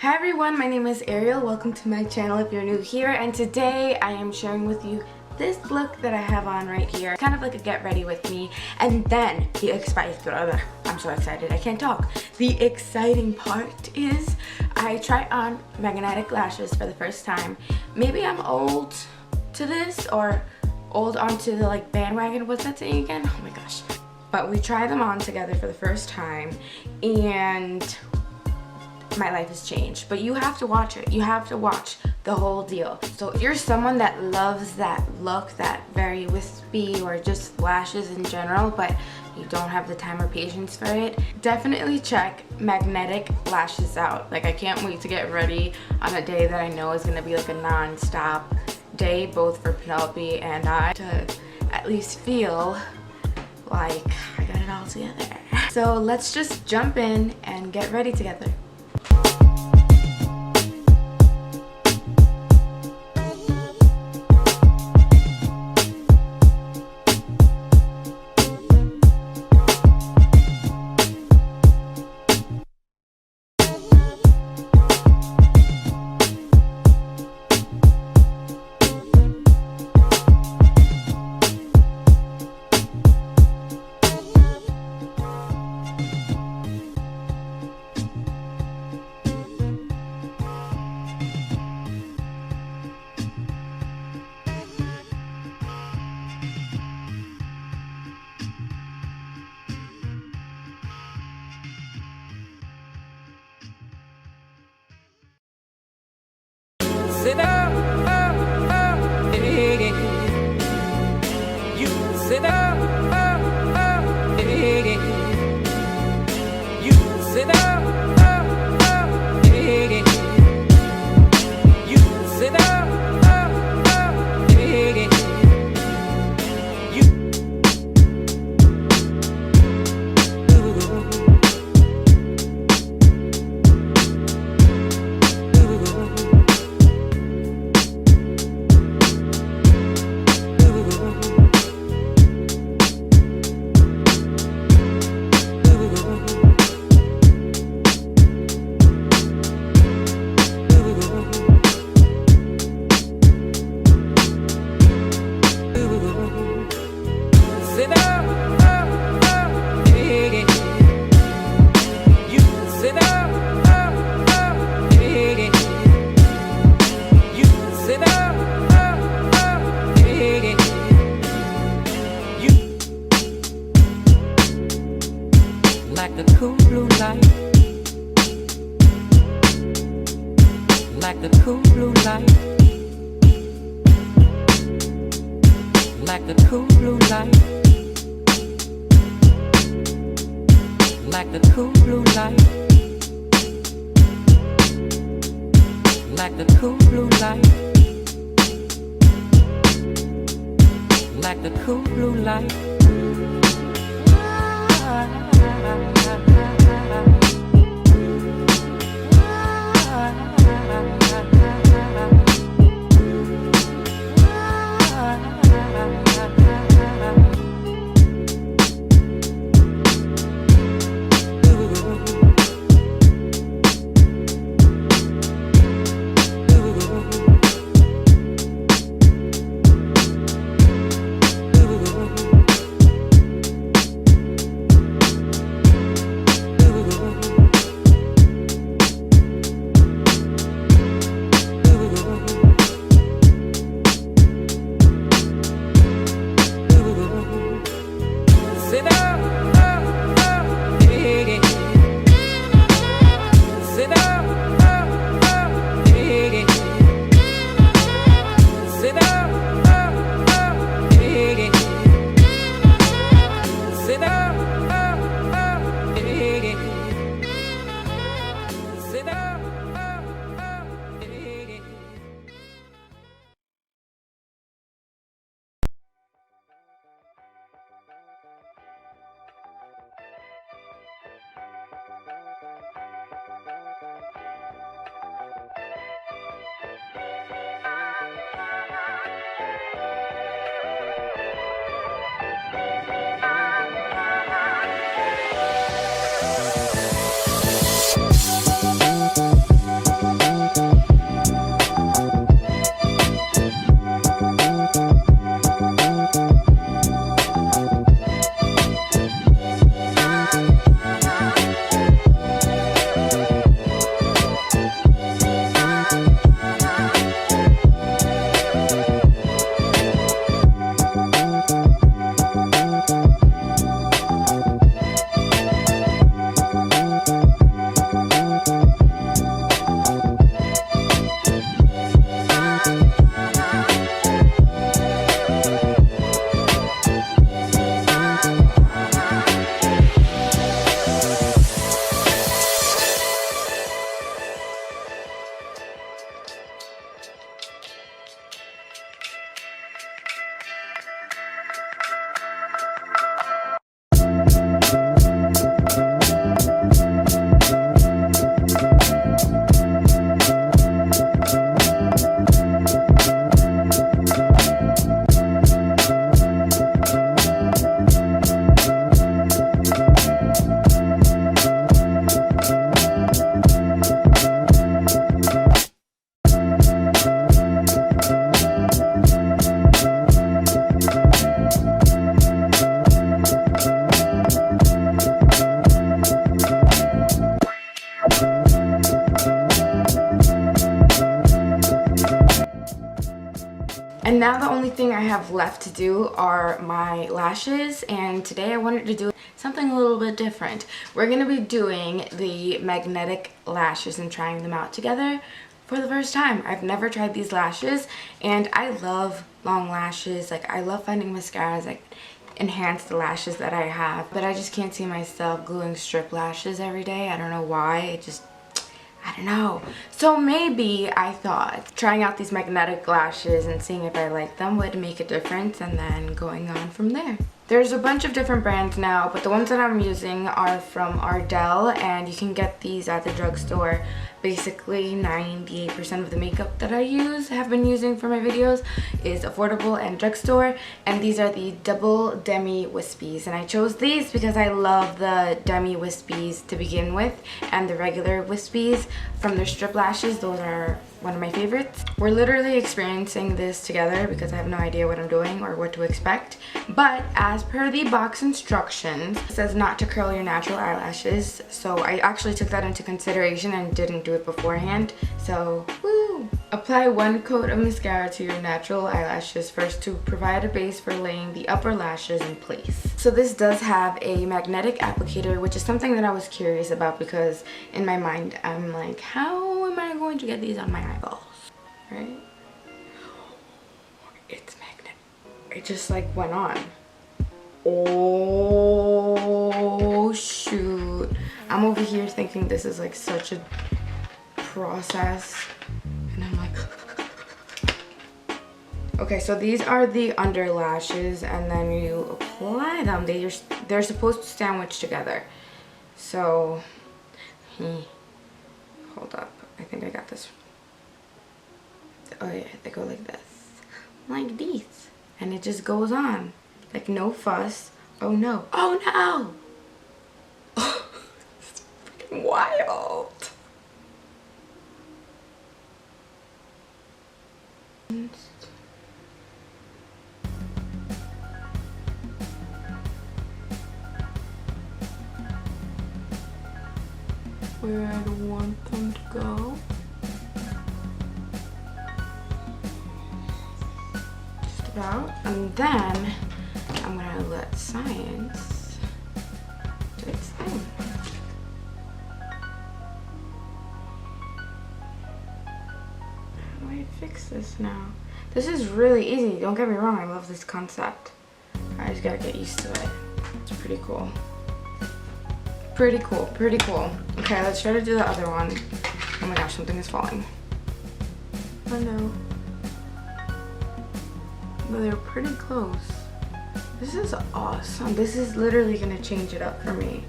Hi everyone, my name is Ariel. Welcome to my channel if you're new here, and today I am sharing with you this look that I have on right here. Kind of like a get ready with me, and then the I'm so excited I can't talk. The exciting part is I try on magnetic lashes for the first time. Maybe I'm old to this, or old onto the like bandwagon. What's that saying again? Oh my gosh. But we try them on together for the first time, and my life has changed. But you have to watch it. You have to watch the whole deal. So if you're someone that loves that look, that very wispy or just lashes in general, but you don't have the time or patience for it, definitely check magnetic lashes out. Like, I can't wait to get ready on a day that I know is gonna be like a non-stop day, both for Penelope and I, to at least feel like I got it all together. So let's just jump in and get ready together. Sit down, hey, you sit down, hey, you sit down, hey, you sit down, hey, like the cool blue light, like the cool blue light, like the cool blue light, like the cool blue light, like the cool blue light, like the cool blue light. And now the only thing I have left to do are my lashes, and today I wanted to do something a little bit different. We're going to be doing the magnetic lashes and trying them out together for the first time. I've never tried these lashes, and I love long lashes. Like, I love finding mascaras that enhance the lashes that I have, but I just can't see myself gluing strip lashes every day. I don't know why. I don't know. So maybe I thought trying out these magnetic lashes and seeing if I like them would make a difference, and then going on from there. There's a bunch of different brands now, but the ones that I'm using are from Ardell, and you can get these at the drugstore. Basically 98% of the makeup that I have been using for my videos is affordable and drugstore, and these are the double Demi wispies, and I chose these because I love the Demi wispies to begin with, and the regular wispies from their strip lashes. Those are one of my favorites. We're literally experiencing this together because I have no idea what I'm doing or what to expect, but as per the box instructions, it says not to curl your natural eyelashes, so I actually took that into consideration and didn't do it beforehand. So woo! Apply 1 coat of mascara to your natural eyelashes first to provide a base for laying the upper lashes in place. So this does have a magnetic applicator, which is something that I was curious about because in my mind I'm like, how am I going to get these on my eyeballs, right? It's magnetic. It just like went on. Oh shoot. I'm over here thinking this is like such a process, and I'm like okay, so these are the under lashes, and then you apply them. They're supposed to sandwich together. So hold up, I think I got this. Oh yeah, they go like this, like these, and it just goes on like no fuss. Oh no, oh no. It's freaking wild. Where I don't want them to go. Just about. And then I'm gonna let science do its thing. How do I fix this now? This is really easy, don't get me wrong, I love this concept. I just gotta get used to it. It's pretty cool. Pretty cool, pretty cool. Okay, let's try to do the other one. Oh my gosh, something is falling. Oh no. But they're pretty close. This is awesome. This is literally gonna change it up for me.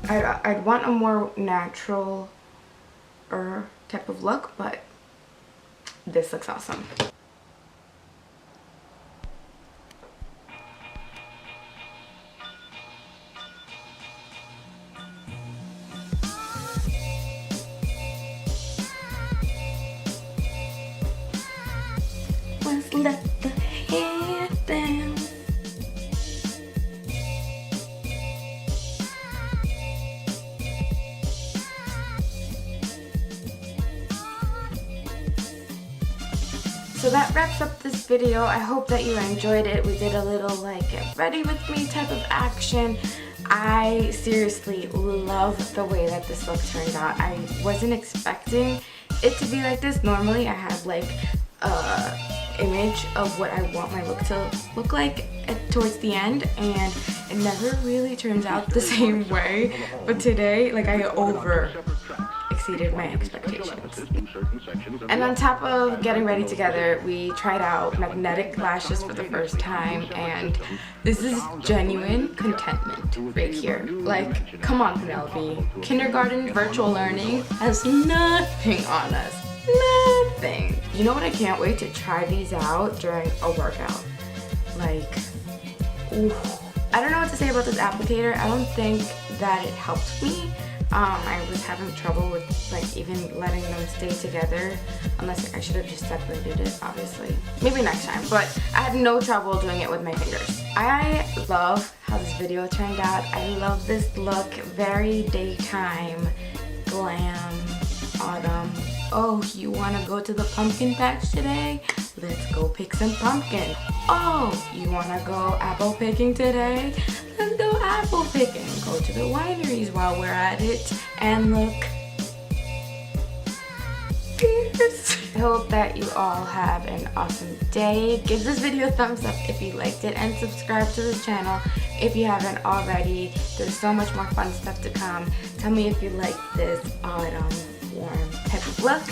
I'd want a more natural type of look, but this looks awesome. Let's let the hair down. So that wraps up this video. I hope that you enjoyed it. We did a little like get ready with me type of action. I seriously love the way that this look turned out. I wasn't expecting it to be like this. Normally I have like image of what I want my look to look like towards the end, and it never really turns out the same way. But today, like, I exceeded my expectations. And on top of getting ready together, we tried out magnetic lashes for the first time, and this is genuine contentment right here. Like, come on, Penelope. Kindergarten virtual learning has nothing on us. Nothing. You know what? I can't wait to try these out during a workout. Like, ooh. I don't know what to say about this applicator. I don't think that it helped me. I was having trouble with like even letting them stay together, unless I should have just separated it, obviously. Maybe next time, but I had no trouble doing it with my fingers. I love how how this video turned out. I love this look. Very daytime, glam, autumn. Oh, you want to go to the pumpkin patch today? Let's go pick some pumpkin. Oh, you want to go apple picking today? Let's go apple picking. Go to the wineries while we're at it and look fierce. I hope that you all have an awesome day. Give this video a thumbs up if you liked it and subscribe to the channel if you haven't already. There's so much more fun stuff to come. Tell me if you like this autumn warm type of look,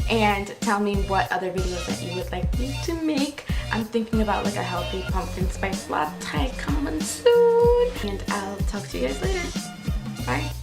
and tell me what other videos that you would like me to make. I'm thinking about like a healthy pumpkin spice latte coming soon, and I'll talk to you guys later. Bye.